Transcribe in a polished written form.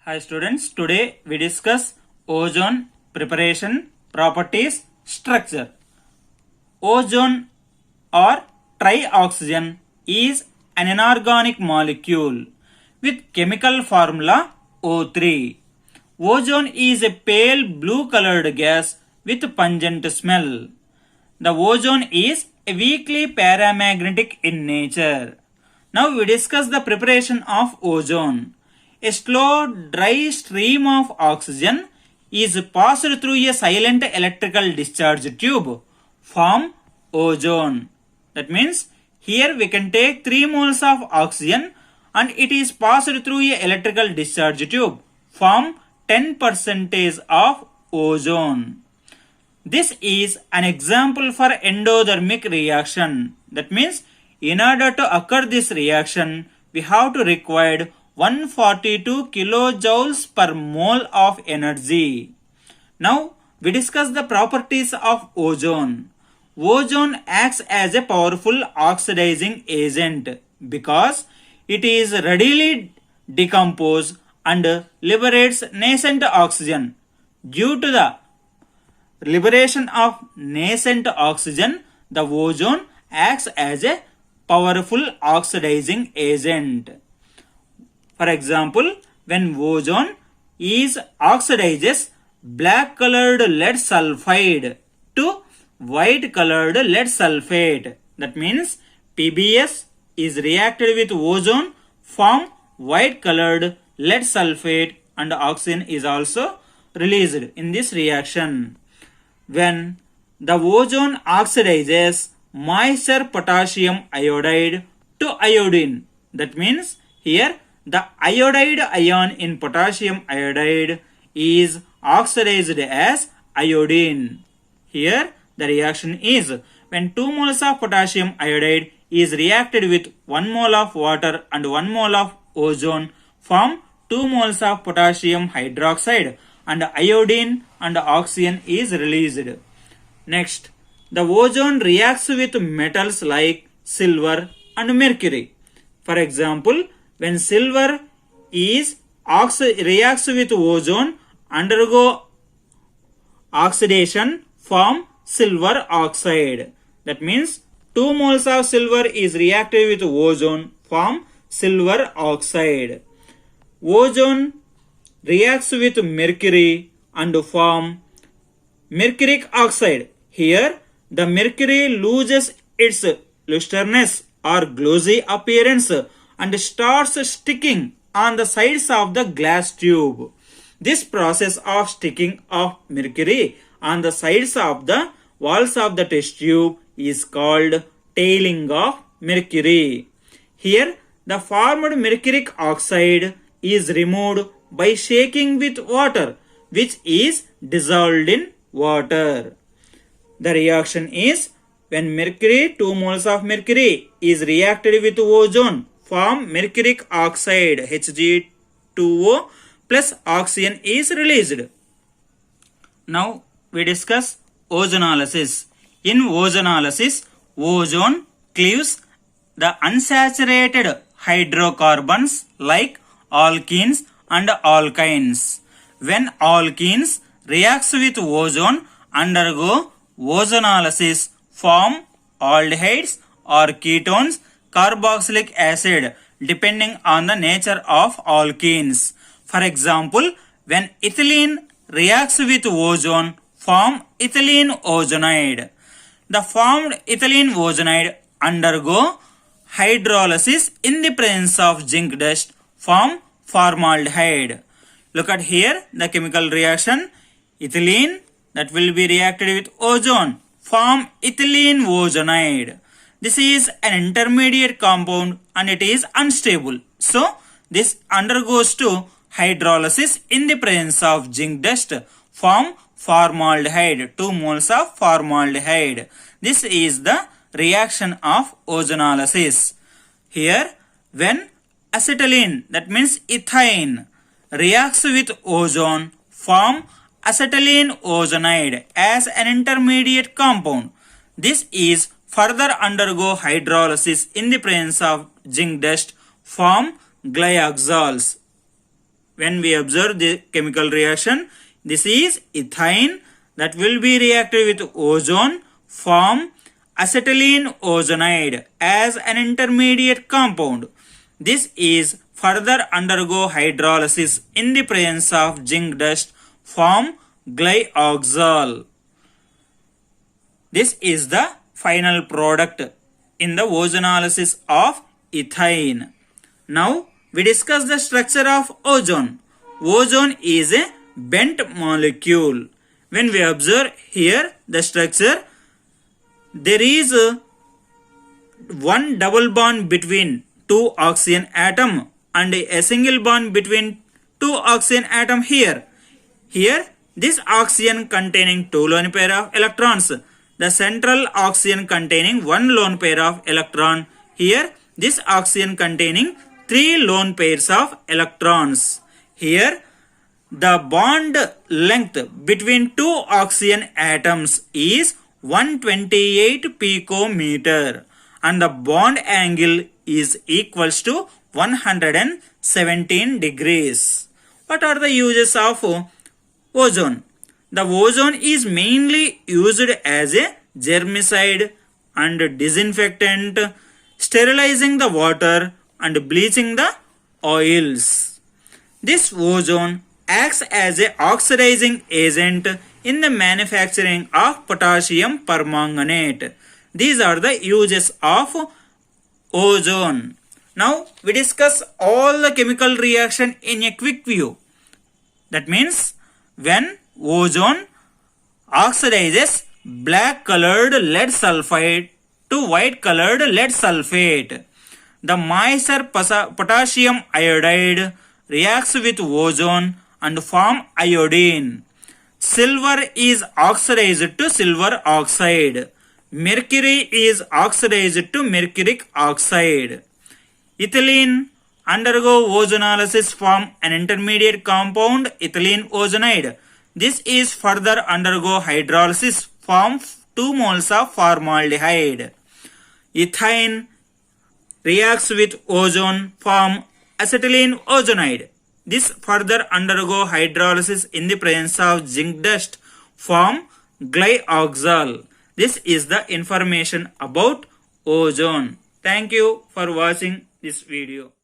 Hi students, today we discuss ozone preparation, properties, structure. Ozone or trioxygen is an inorganic molecule with chemical formula O3. Ozone is a pale blue colored gas with pungent smell. The ozone is a weakly paramagnetic in nature. Now we discuss the preparation of ozone. A slow dry stream of oxygen is passed through a silent electrical discharge tube, form ozone. That means here we can take 3 moles of oxygen and it is passed through a electrical discharge tube, form 10% of ozone. This is an example for endothermic reaction. That means in order to occur this reaction, we have to require 142 kilojoules per mole of energy. Now we discuss the properties of ozone. Ozone acts as a powerful oxidizing agent because it is readily decomposed and liberates nascent oxygen. Due to the liberation of nascent oxygen, the ozone acts as a powerful oxidizing agent. For example, when ozone is oxidizes black colored lead sulfide to white colored lead sulfate, that means PbS is reacted with ozone, form white colored lead sulfate and oxygen is also released in this reaction. When the ozone oxidizes moisture potassium iodide to iodine, that means here the iodide ion in potassium iodide is oxidized as iodine. Here the reaction is when 2 moles of potassium iodide is reacted with 1 mole of water and 1 mole of ozone, form 2 moles of potassium hydroxide and iodine and oxygen is released. Next, the ozone reacts with metals like silver and mercury. For example, when silver is reacts with ozone, undergo oxidation, form silver oxide. That means 2 moles of silver is reacted with ozone, form silver oxide. Ozone reacts with mercury and form mercuric oxide. Here the mercury loses its lusterness or glossy appearance and starts sticking on the sides of the glass tube. This process of sticking of mercury on the sides of the walls of the test tube is called tailing of mercury. Here the formed mercuric oxide is removed by shaking with water, which is dissolved in water. The reaction is when mercury, 2 moles of mercury is reacted with ozone, form mercuric oxide Hg2O plus oxygen is released. Now we discuss ozonolysis. In ozonolysis, ozone cleaves the unsaturated hydrocarbons like alkenes and alkynes. When alkenes reacts with ozone, undergo ozonolysis, form aldehydes or ketones, carboxylic acid depending on the nature of alkenes. For example, when ethylene reacts with ozone, form ethylene ozonide. The formed ethylene ozonide undergo hydrolysis in the presence of zinc dust, form formaldehyde. Look at here the chemical reaction. Ethylene that will be reacted with ozone, form ethylene ozonide. This is an intermediate compound and it is unstable. So this undergoes to hydrolysis in the presence of zinc dust, form formaldehyde, 2 moles of formaldehyde. This is the reaction of ozonolysis. Here when acetylene, that means ethane, reacts with ozone, form acetylene ozonide as an intermediate compound. This is further undergo hydrolysis in the presence of zinc dust, form glyoxyls. when we observe the chemical reaction, this is ethane that will be reacted with ozone, form acetylene ozonide as an intermediate compound. This is further undergo hydrolysis in the presence of zinc dust, form glyoxal. This is the final product in the ozonolysis of ethane. Now we discuss the structure of ozone. Ozone is a bent molecule. When we observe here the structure, there is one double bond between two oxygen atom and a single bond between two oxygen atom here. Here this oxygen containing two lone pair of electrons. The central oxygen containing one lone pair of electron. Here this oxygen containing three lone pairs of electrons. Here the bond length between two oxygen atoms is 128 picometer and the bond angle is equals to 117 degrees. What are the uses of ozone? The ozone is mainly used as a germicide and disinfectant, sterilizing the water and bleaching the oils. This ozone acts as a oxidizing agent in the manufacturing of potassium permanganate. These are the uses of ozone. Now we discuss all the chemical reaction in a quick view. That means when ozone oxidizes black colored lead sulfide to white colored lead sulfate, the moisture potassium iodide reacts with ozone and form iodine. Silver is oxidized to silver oxide. Mercury is oxidized to mercuric oxide. Ethylene undergo ozonolysis form an intermediate compound ethylene ozonide. This is further undergo hydrolysis form 2 moles of formaldehyde. Ethane reacts with ozone form acetylene ozonide. This further undergo hydrolysis in the presence of zinc dust form glyoxal. This is the information about ozone. Thank you for watching this video.